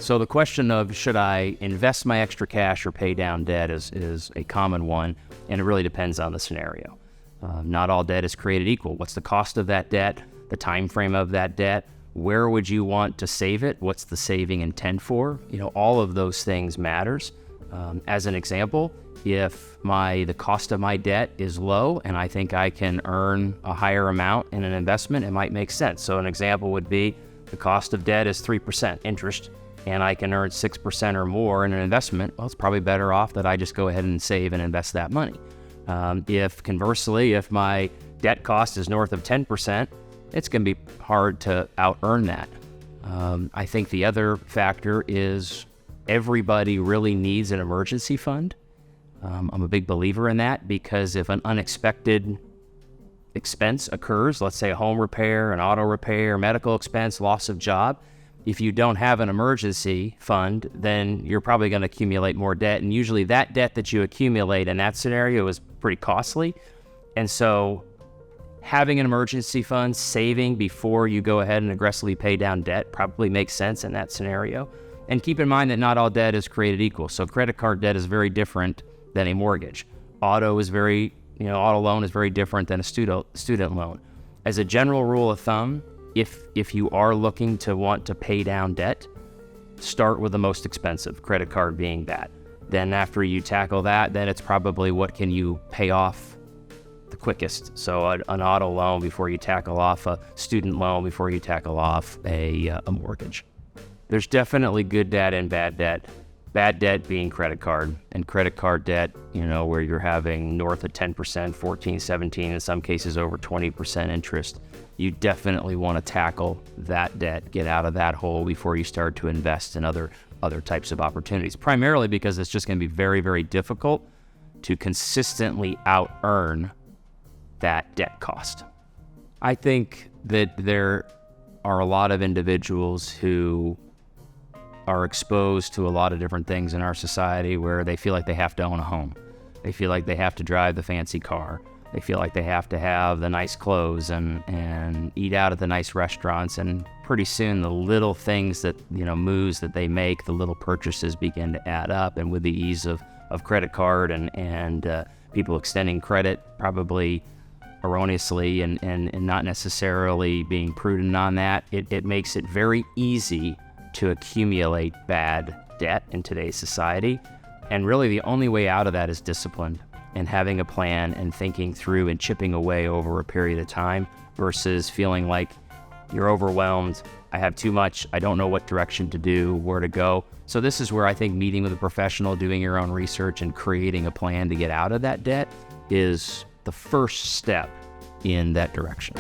So the question of should I invest my extra cash or pay down debt is a common one, and it really depends on the scenario. Not all debt is created equal. What's the cost of that debt? The time frame of that debt? Where would you want to save it? What's the saving intent for? All of those things matters. As an example, if the cost of my debt is low and I think I can earn a higher amount in an investment, it might make sense. So an example would be the cost of debt is 3% interest and I can earn 6% or more in an investment. Well, it's probably better off that I just go ahead and save and invest that money. If conversely, if my debt cost is north of 10%, it's going to be hard to out-earn that. I think the other factor is everybody really needs an emergency fund. I'm a big believer in that because if an unexpected expense occurs, let's say a home repair, an auto repair, medical expense, loss of job, if you don't have an emergency fund, then you're probably going to accumulate more debt. And usually that debt that you accumulate in that scenario is pretty costly. And so having an emergency fund, saving before you go ahead and aggressively pay down debt probably makes sense in that scenario. And keep in mind that not all debt is created equal. So credit card debt is very different than a mortgage. Auto loan is very different than a student loan. As a general rule of thumb, if you are looking to want to pay down debt, start with the most expensive, credit card being that. Then after you tackle that, then it's probably what can you pay off the quickest. So an auto loan before you tackle off a student loan, before you tackle off a mortgage. There's definitely good debt and bad debt. Bad debt being credit card, and credit card debt, where you're having north of 10%, 14, 17, in some cases over 20% interest. You definitely want to tackle that debt, get out of that hole before you start to invest in other types of opportunities, primarily because it's just going to be very, very difficult to consistently out-earn that debt cost. I think that there are a lot of individuals who are exposed to a lot of different things in our society where they feel like they have to own a home. They feel like they have to drive the fancy car. They feel like they have to have the nice clothes and eat out at the nice restaurants. And pretty soon the little things that, moves that they make, the little purchases begin to add up. And with the ease of credit card and people extending credit, probably erroneously and not necessarily being prudent on that, it makes it very easy to accumulate bad debt in today's society. And really the only way out of that is discipline and having a plan and thinking through and chipping away over a period of time versus feeling like you're overwhelmed. I have too much. I don't know what direction to do, where to go. So this is where I think meeting with a professional, doing your own research and creating a plan to get out of that debt is the first step in that direction.